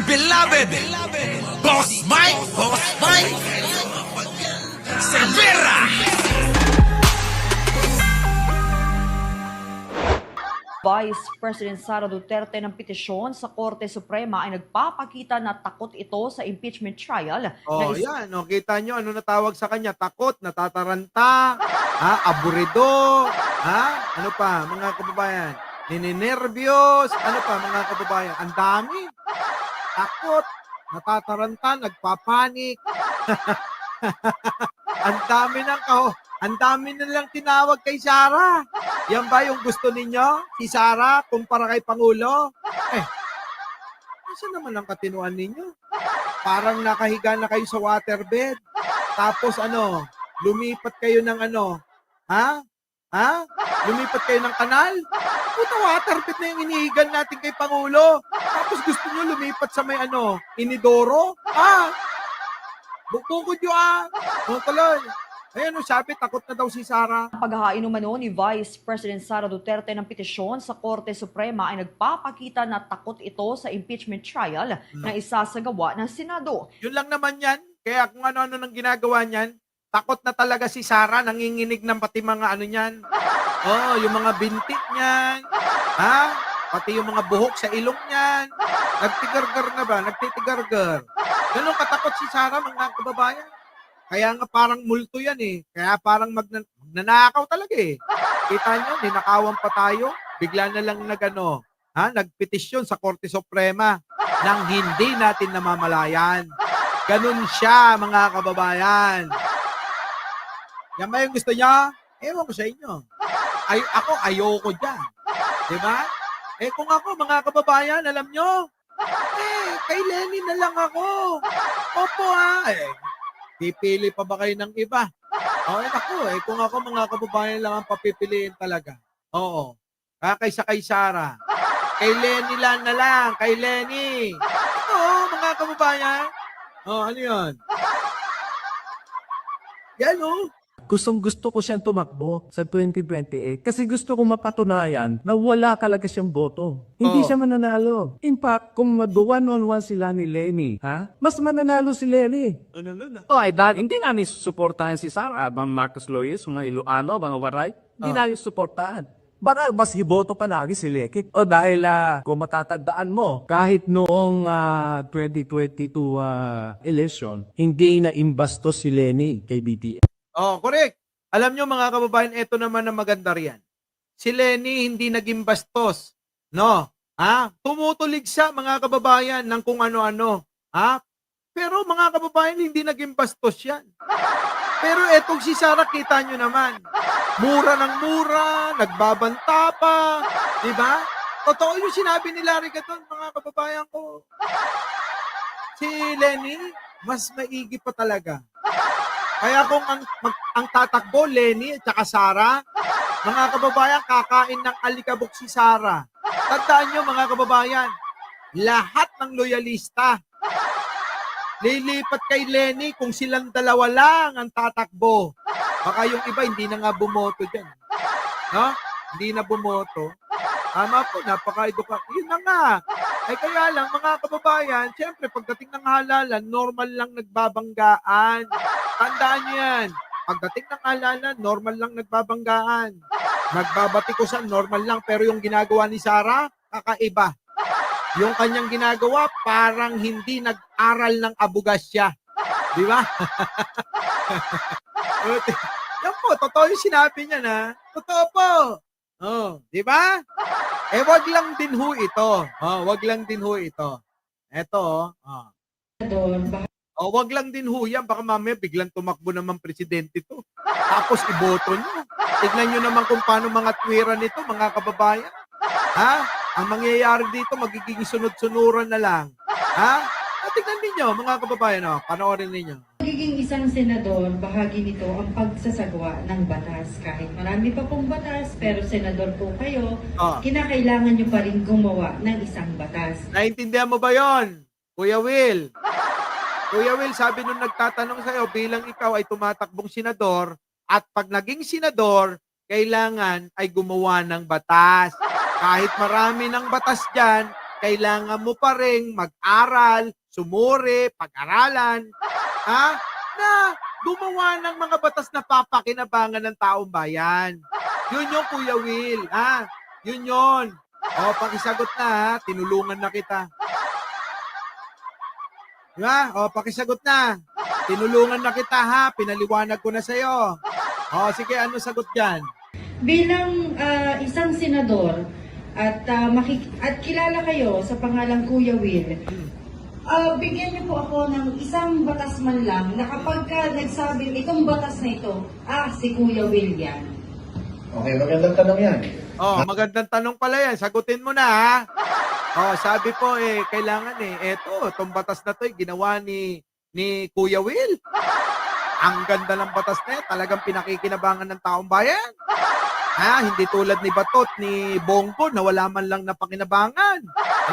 beloved Boss Mike Cervera. Vice President Sara Duterte ng petisyon sa Korte Suprema ay nagpapakita na takot ito sa impeachment trial. Oh, yan. Oh, kita nyo, ano natawag sa kanya? Takot, natataranta, aburido, ano pa, mga kababayan? Nininervyos, ano pa, mga kababayan? Ang dami. Takot, natataranta, nagpapanik. Ang dami nilang tinawag kay Sara. Yan ba yung gusto ninyo? Si Sara, kumpara kay Pangulo? Kasi naman ang katinuan ninyo? Parang nakahiga na kayo sa waterbed. Tapos lumipat kayo ng lumipat kayo ng kanal? Puta, waterbed na yung inihigan natin kay Pangulo. Tapos gusto nyo lumipat sa may inidoro? Bukukod nyo Mga tuloy. Ayan, sabi, takot na daw si Sara. Paghahain umano ni Vice President Sara Duterte ng petisyon sa Korte Suprema ay nagpapakita na takot ito sa impeachment trial na isasagawa ng Senado. Yun lang naman yan. Kaya kung ano-ano nang ginagawa niyan, takot na talaga si Sara, nanginginig ng pati mga niyan. Yung mga binti niyan. Pati yung mga buhok sa ilong niyan. Nagtigargar na ba? Nagtitigargar. Ganun katakot si Sara, mga kababayan. Kaya nga parang multo yan Kaya parang magnanakaw talaga Kita nyo, ninakawan pa tayo. Bigla na lang nagpetisyon sa Korte Suprema nang hindi natin namamalayan. Ganun siya, mga kababayan. Yan ba yung gusto niya? Ewan ko sa inyo. Ako, ayoko dyan. Diba? Kung ako, mga kababayan, alam nyo, kay Lenny na lang ako. Opo pipili pa ba kayo ng iba? Kung ako, mga kababayan lang ang papipiliin talaga. Oo. Kaysa kay Sara. Kay Lenny lang na lang. Kay Lenny. Oo, mga kababayan. Ano yun? Yan Gustong-gusto ko siyang tumakbo sa 2028 kasi gusto ko mapatunayan na wala talaga siyang boto. Hindi siya mananalo. In fact, kung one-on-one sila ni Lenny, mas mananalo si Lenny. Hindi nga susuportahan si Sara, bang Marcos Lois, mga Iloano, mga Waray. Hindi na susuportahan. Baka mas hiboto pa lagi si Lekik. Dahil kung matatandaan mo, kahit noong 2022 election, hindi na imbastos si Lenny kay BTS. Correct. Alam nyo, mga kababayan, ito naman ang maganda riyan. Si Lenny hindi naging bastos. No? Tumutulig siya, mga kababayan, ng kung ano-ano. Pero mga kababayan, hindi naging bastos yan. Pero etong si Sara, kita nyo naman. Mura ng mura, nagbabanta pa. Diba? Totoo yung sinabi ni Larry Gaton, mga kababayan ko. Si Lenny, mas maigi pa talaga. Kaya kung ang tatakbo, Lenny at saka Sara, mga kababayan, kakain ng alikabok si Sara. Tandaan nyo, mga kababayan, lahat ng loyalista, lilipat kay Lenny kung silang dalawa lang ang tatakbo. Baka yung iba hindi na nga bumoto dyan. No? Hindi na bumoto. Tama po, napaka-educative. Yun na nga. Kaya lang, mga kababayan, siyempre, pagdating ng halalan, normal lang nagbabanggaan. Tandaan nyo yan. Pagdating ng halalan, normal lang nagbabanggaan. Nagbabatikusan, normal lang. Pero yung ginagawa ni Sara, kakaiba. Yung kanyang ginagawa, parang hindi nag-aral ng abugasya. Di ba? Yan po, totoo yung sinabi niya na. Totoo po. Di ba? Wag lang din ho ito. Wag lang din ho ito. Eto, wag lang din ho yan. Baka mamaya biglang tumakbo naman presidente to. Tapos iboto nyo. Tignan nyo naman kung paano mga tuwira nito, mga kababayan. Ang mangyayari dito, magiging sunod-sunuran na lang. Tignan ninyo, mga kababayan. Panoorin ninyo. Magiging isang senador, bahagi nito ang pagsasagawa ng batas. Kahit marami pa pong batas, pero senador po kayo, kinakailangan nyo pa rin gumawa ng isang batas. Naintindihan mo ba yon, Kuya Will? Kuya Will, sabi nung nagtatanong sa'yo, bilang ikaw ay tumatakbong senador, at pag naging senador, kailangan ay gumawa ng batas. Kahit marami ng batas dyan, kailangan mo pa rin mag-aral, sumuri, pag-aralan, na gumawa ng mga batas na papakinabangan ng taong bayan. Yun yung Kuya Will, Yun yun. O, pakisagot na, tinulungan na kita. Diba? O, pakisagot na. Tinulungan na kita, pinaliwanag ko na sa'yo. O, sige, ano sagot dyan? Bilang isang senador at kilala kayo sa pangalang Kuya Will, bigyan niyo po ako ng isang batas man lang na kapag nagsabi itong batas na ito, si Kuya Will yan. Okay, magandang tanong yan. Oh, magandang tanong pala yan. Sagutin mo na, ha? Oh, sabi po, kailangan itong batas na to, ginawa ni Kuya Will. Ang ganda ng batas na yan. Talagang pinakikinabangan ng taong bayan. Hindi tulad ni Batot, ni Bongo, na wala man lang na pakinabangan.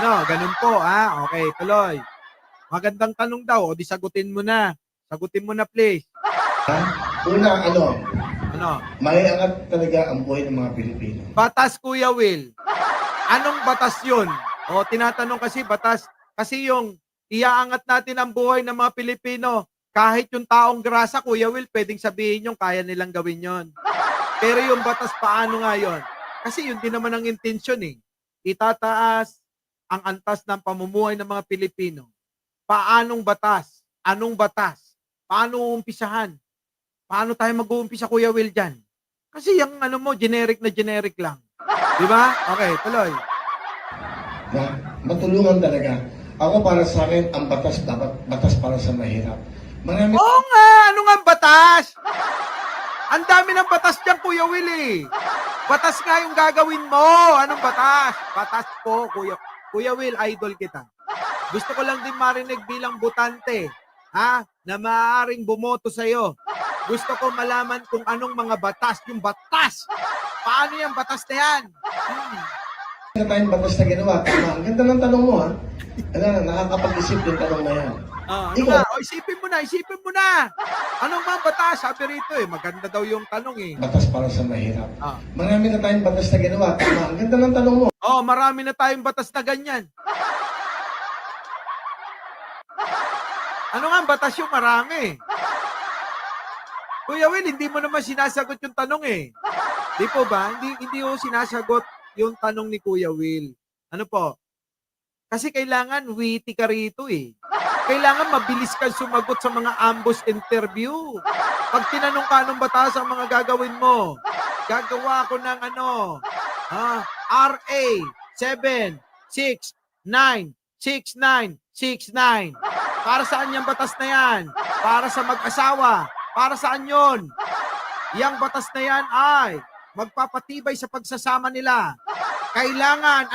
Ganun po, Okay, tuloy. Magandang tanong daw. O, di sagutin mo na. Sagutin mo na, please. Una, Ano? may angat talaga ang buhay ng mga Pilipino. Batas, Kuya Will. Anong batas yun? O, tinatanong kasi batas. Kasi yung iaangat natin ang buhay ng mga Pilipino, kahit yung taong grasa, Kuya Will, pwedeng sabihin yung kaya nilang gawin yon. Pero yung batas, paano nga yun? Kasi yun din naman ang intensyon Itataas ang antas ng pamumuhay ng mga Pilipino. Paanong batas? Anong batas? Paano uumpisahan? Paano tayo mag-uumpisa, Kuya Will, dyan? Kasi yung generic na generic lang. Di ba? Okay, tuloy. Na matulungan talaga. Ako para sa akin, ang batas dapat batas para sa mahirap. Marami Oo nga! Ano nga ang batas? Ang dami ng batas dyan, Kuya Will, Batas nga yung gagawin mo. Anong batas? Batas po, Kuya Will, idol kita. Gusto ko lang din marinig bilang botante, na maaaring bumoto sa'yo. Gusto ko malaman kung anong mga batas. Yung batas! Paano yung batas na yan? na tayong batas na ginawa. Tama. Ang ganda ng tanong mo, nakakapag-isip yung tanong na yan. Ano nga? O, isipin mo na. Anong mga batas? Sabi rito maganda daw yung tanong Batas para sa mahirap. Ah. Marami na tayong batas na ginawa. Tama. Ang ganda ng tanong mo. Marami na tayong batas na ganyan. Ano nga ang batas yung marami? Kuya Will, hindi mo naman sinasagot yung tanong Di po ba? Hindi ko sinasagot yung tanong ni Kuya Will. Ano po? Kasi kailangan witty ka rito Kailangan mabilis kang sumagot sa mga ambush interview. Pag tinanong ka anong batas ang mga gagawin mo, gagawa ko ng RA 7696969. Para saan yung batas na yan? Para sa mag-asawa. Para saan yun? Yang batas na yan ay magpapatibay sa pagsasama nila. Kailangan,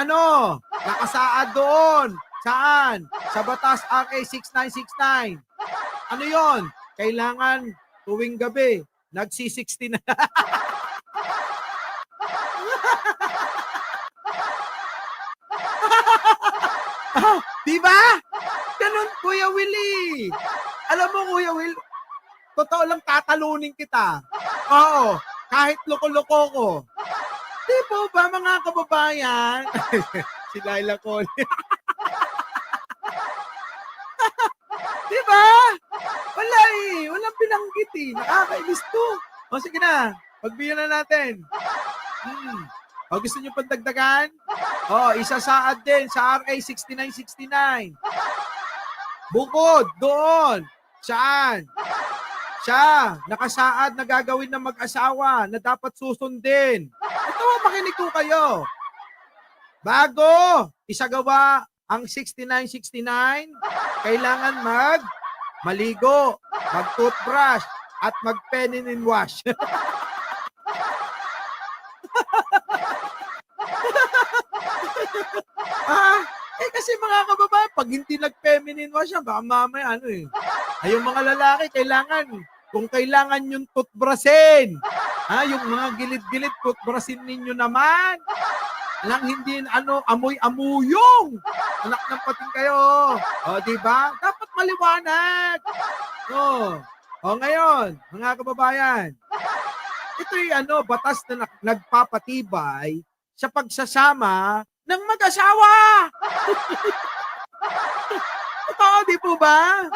nakasaad doon. Saan? Sa batas RA 6969. Ano yon? Kailangan tuwing gabi, nagsi-60 na. Diba? Ganun, Kuya Willie. Alam mo, Kuya Will, totoo lang tatalunin kita. Oo, kahit loko-loko ko. Di po ba, mga kababayan? Si Laila Cole. Di ba? Wala walang binanggit Nakakainis to. O sige na, pagbiyan na natin. O gusto nyo pandagdagan? Isasaad din sa RA 6969. Bukod doon. Saan? Siya, nakasaad na gagawin ng mag-asawa na dapat susundin. Ito, makinig ko kayo. Bago isagawa ang 6969, kailangan maligo, mag-toothbrush, at mag-peninin wash. Kasi mga kababayan, pag hindi nag-feminine wash baka mamaya yung mga lalaki, kung kailangan yung toothbrushin, yung mga gilid-gilid, toothbrushin ninyo naman. Lang hindi amoy-amuyong. Anak ng pating kayo. Diba? Dapat maliwanag. Ngayon, mga kababayan, ito'y batas na nagpapatibay sa pagsasama ng mag-asawa. Totoo, di po ba?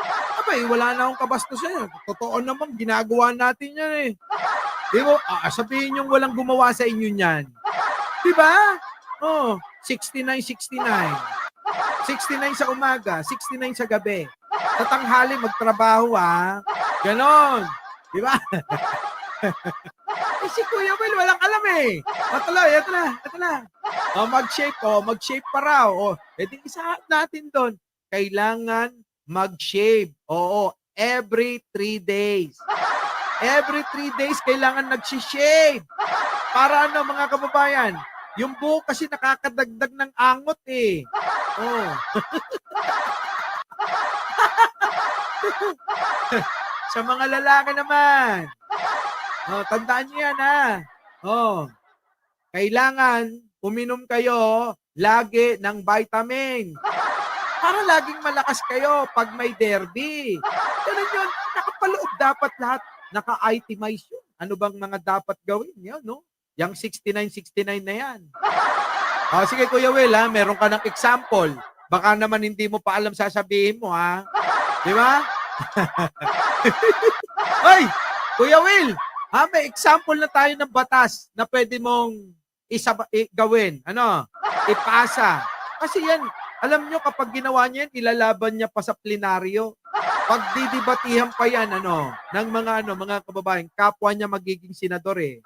Abay, wala na akong kabastos yan. Totoo naman, ginagawa natin yan eh. Di ba? Sabihin yung walang gumawa sa inyo niyan. Di ba? Oh, 69, 69. 69 sa umaga, 69 sa gabi. Sa tanghali, magtrabaho Ganon. Di ba? Si Kuya Will, walang alam eh. Tuloy, ito na. Mag-shape pa raw. Edi isahan natin doon. Kailangan mag-shave. Oo, every 3 days. Every 3 days, kailangan nag-shave. Para ano, mga kababayan? Yung buhok kasi nakakadagdag ng angot eh. Oh. Sa mga lalaki naman. Tandaan niyo yan kailangan uminom kayo lagi ng vitamin. Para laging malakas kayo pag may derby. Ganun yun. Nakapaloob dapat lahat. Naka-itemize yun. Ano bang mga dapat gawin? Yan, no? Yang 69 na yan. Sige, Kuya Will, meron ka ng example. Baka naman hindi mo pa alam sasabihin mo, Di ba? Hoy, Kuya Will, may example na tayo ng batas na pwede mong gawin. Ipasa. Kasi yan, alam nyo, kapag ginawa niya yan, ilalaban niya pa sa plenaryo. Pag didibatihan pa yan, ng mga kababayan, kapwa niya magiging senador eh.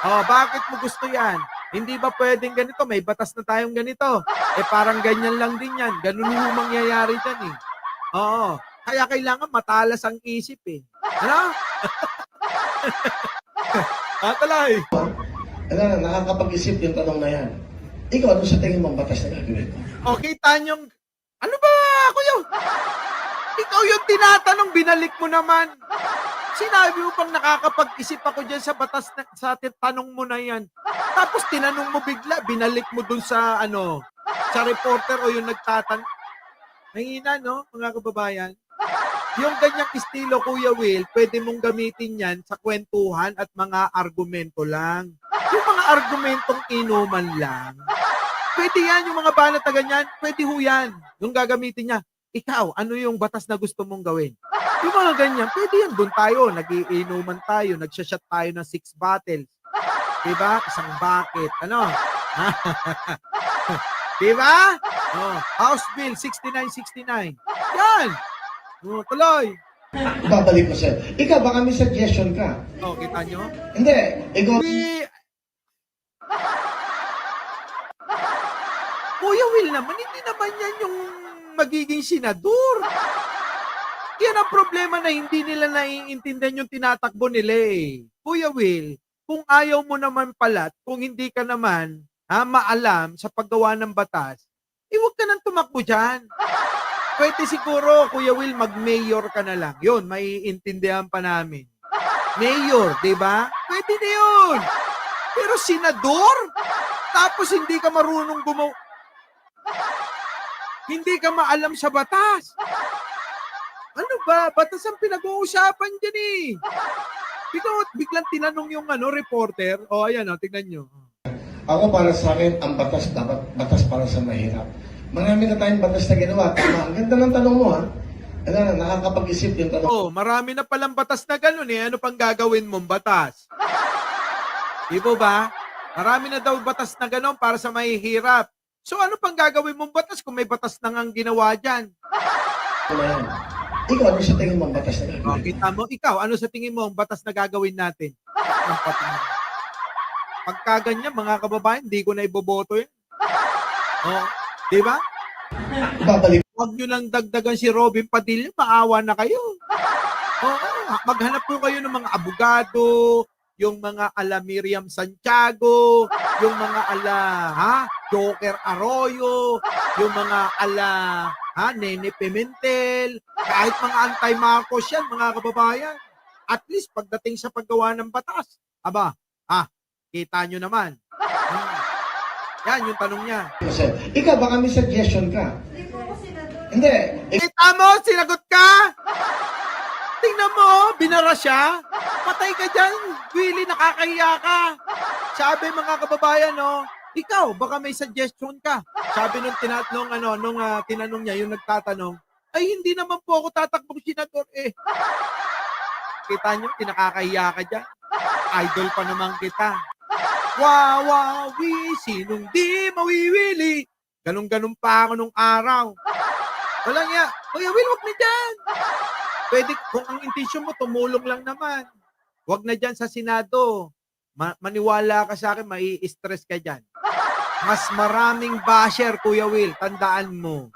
Bakit mo gusto yan? Hindi ba pwedeng ganito? May batas na tayong ganito. Parang ganyan lang din yan. Ganun yung mangyayari dyan eh. Kaya kailangan matalas ang isip eh. Tuloy. Nakakapag-isip yung tanong na yan. Ikaw, ano sa tingin mong batas na gagawin ko? Kita niyong, ano ba, Kuya? Ikaw yung tinatanong, binalik mo naman. Sinabi mo pang nakakapag-isip ako dyan sa batas sa tanong mo na yan. Tapos tinanong mo bigla, binalik mo dun sa sa reporter o yung nagtatanong. Mahina, no, mga kababayan? Yung ganyang estilo, Kuya Will, pwede mong gamitin yan sa kwentuhan at mga argumento lang. Yung mga argumentong inuman lang. Pwede yan, yung mga banat na ganyan, pwede ho yan. Yung gagamitin niya, ikaw, ano yung batas na gusto mong gawin? Yung mga ganyan, pwede yan. Doon tayo, nag-iinuman tayo, nagsashot tayo ng 6 bottles. Diba? Isang bucket. Diba? House Bill 6969. Yan. Tuloy. Babalik ko sa'yo. Ikaw, baka may suggestion ka. Kita nyo? Hindi. Ikaw, Kuya Will naman, hindi naman yan yung magiging senador. Yan ang problema na hindi nila naiintindihan yung tinatakbo nila eh. Kuya Will, kung ayaw mo naman pala, kung hindi ka naman maalam sa paggawa ng batas, huwag ka nang tumakbo dyan. Pwede siguro, Kuya Will, mag-mayor ka na lang. Yun, maiintindihan pa namin. Mayor, di ba? Pwede na yun. Pero senador? Tapos hindi ka marunong hindi ka maalam sa batas. Ano ba? Batas ang pinag-uusapan dyan eh. Biglang tinanong yung reporter. Ayan, tingnan nyo. ako para sa akin, ang batas dapat batas para sa mahirap. Marami na tayong batas na ginawa. Tama. Ang ganda ng tanong mo, nakakapag-isip yung tanong. Marami na palang batas na gano'n eh. Ano pang gagawin mong batas? Di ba? Marami na daw batas na gano'n para sa mahihirap. So ano pang gagawin mong batas kung may batas na ngang ginawa dyan? Ikaw, ano sa tingin mo ang batas na gagawin? Kita mo, ikaw, ano sa tingin mo ang batas na gagawin natin? Pagka ganyan, mga kababayan, hindi ko na iboboto yan. Di ba? Babalik. Huwag nyo nang dagdagan si Robin Padilla, maawa na kayo. Maghanap po kayo ng mga abogado, yung mga ala Miriam Santiago, yung mga ala Joker Arroyo, yung mga ala Nene Pimentel, kahit mga anti-Marcos yan, mga kababayan. At least pagdating sa paggawa ng batas, kita nyo naman. Yan yung tanong niya. Ikaw, baka may suggestion ka. Hindi. Kita mo, sinagot ka? Tingnan mo, binara siya. Patay ka dyan, Willie, nakakahiya ka. Sabi mga kababayan, Ikaw, baka may suggestion ka. Sabi nung tinanong niya, yung nagtatanong, ay hindi naman po ako tatakbong senador eh. Kita nyo, kinakakahiya ka dyan. Idol pa naman kita. Wawawi, sinong di mawiwili. Ganun-ganun pa ako nung araw. Wala nga, Kuya Will, wag na dyan. Pwede, kung ang intensyon mo, tumulong lang naman. Wag na dyan sa Senado. Maniwala ka sa akin, mai-stress ka dyan. Mas maraming basher, Kuya Will, tandaan mo.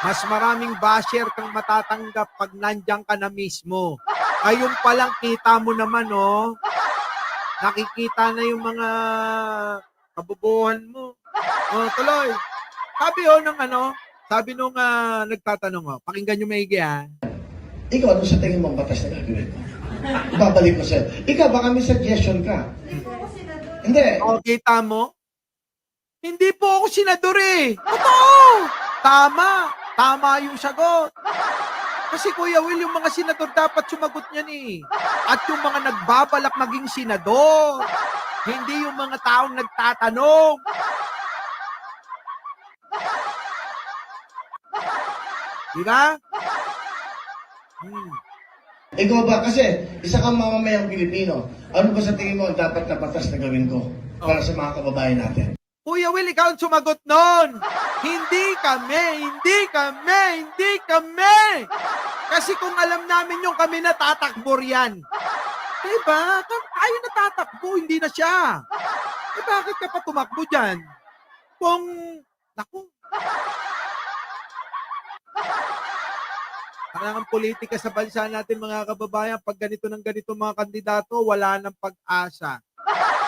Mas maraming basher kang matatanggap pag nandiyan ka na mismo. Ayun palang kita mo naman, oh. Nakikita na yung mga kabubuhan mo. Oh, tuloy. Sabi nung nagtatanong, oh, pakinggan nyo maigi, ha. Ikaw, ano sa tingin mong batas na gagawin ko? Babalik ko sa'yo. Ikaw, baka may suggestion ka. Hindi. O, kita mo? Hindi po ako senador eh. Totoo! Tama yung sagot. Kasi Kuya Will, yung mga senador dapat sumagot niyan eh. At yung mga nagbabalak maging senador. Hindi yung mga taong nagtatanong. Di ba? Ikaw ba? Kasi isa kang mamamayang Pilipino. Ano ba sa tingin mo ang dapat na batas na gawin ko para sa mga kababayan natin? Kuya Will, ikaw ang sumagot nun. Hindi kami. Kasi kung alam namin yung kami natatakbo yan. Diba? Tayo natatakbo, hindi na siya. Eh bakit ka pa tumakbo dyan? Ang politika sa bansa natin, mga kababayan, pag ganito ng ganito mga kandidato, wala nang pag-asa.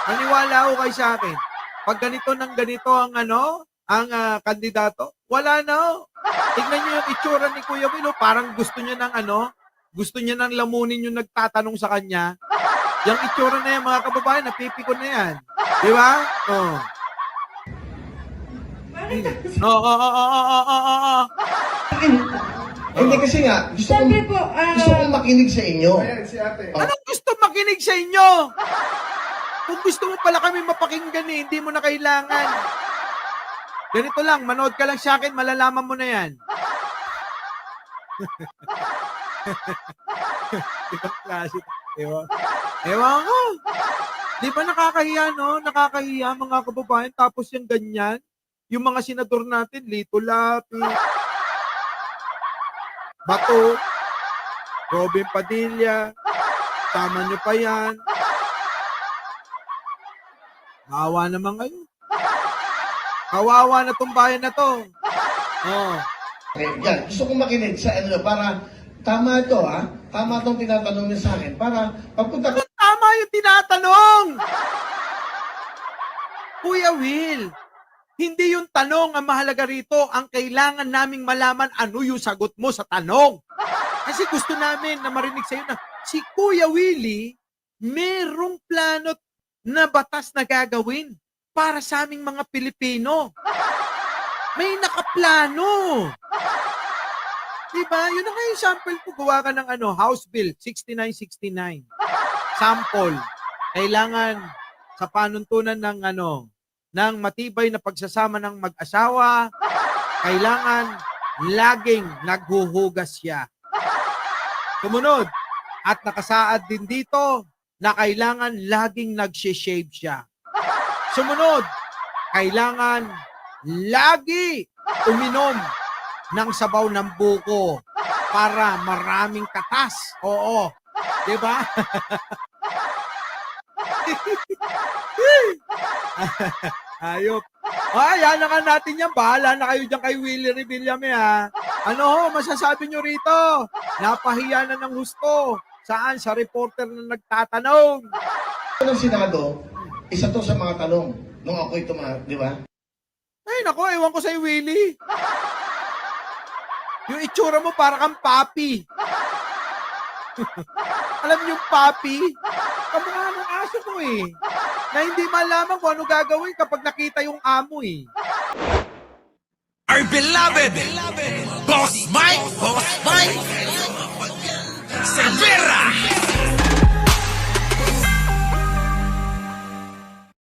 Maniwala ho kayo sa akin. Pag ganito ng ganito ang kandidato, wala na ho. Tignan niyo yung itsura ni Kuya Will, parang gusto niya ng lamunin yung nagtatanong sa kanya. Yung itsura na yan, mga kababayan, napipikon na yan. Di ba? Oh. Hindi kasi nga, gusto kong makinig sa inyo. Anong gusto makinig sa inyo? Kung gusto mo pala kami mapakinggan eh, hindi mo na kailangan. Ganito lang, manood ka lang sa akin, malalaman mo na yan. Ibang klase. Ewan ko. Di ba nakakahiya, no? Nakakahiya, mga kababayan. Tapos yung ganyan, yung mga senador natin, Lito Lapid, Bato, Robin Padilla, tama nyo pa yan. Kawawa naman kayo. Kawawa na tong bayan na to. Oh. Okay, yan. Gusto kong makinig sa para tama ito, ha? Tama itong tinatanong niya sa akin. Para pagpunta ko... Tama yung tinatanong! Kuya Will, hindi yung tanong ang mahalaga rito. Ang kailangan naming malaman ano yung sagot mo sa tanong. Kasi gusto namin na marinig sa'yo na si Kuya Willie merong plano na batas na gagawin para sa aming mga Pilipino. May nakaplano. Diba? Yun na nga yung sample ko. Gawa ka ng House Bill 6969. Sample. Kailangan sa panuntunan ng matibay na pagsasama ng mag-asawa, kailangan laging naghuhugas siya. Sumunod. At nakasaad din dito na kailangan laging nag-shave siya. Sumunod, kailangan lagi uminom ng sabaw ng buko para maraming katas. Oo. Diba? Ayop. Yan na nga natin yan. Bahala na kayo dyan kay Willie Revillame, ha. Masasabi nyo rito? Napahiya na ng husto. Saan? Sa reporter na nagtatanong. Ng Senado, isa to sa mga tanong nung ako'y di ba? Ay, nako, ewan ko sa'yo, Willie. Yung itsura mo para kang papi. Alam niyo yung papi? Kamukha ng aso ko eh. Na hindi malaman kung ano gagawin kapag nakita yung amo eh. Our beloved Boss Mike Cervera.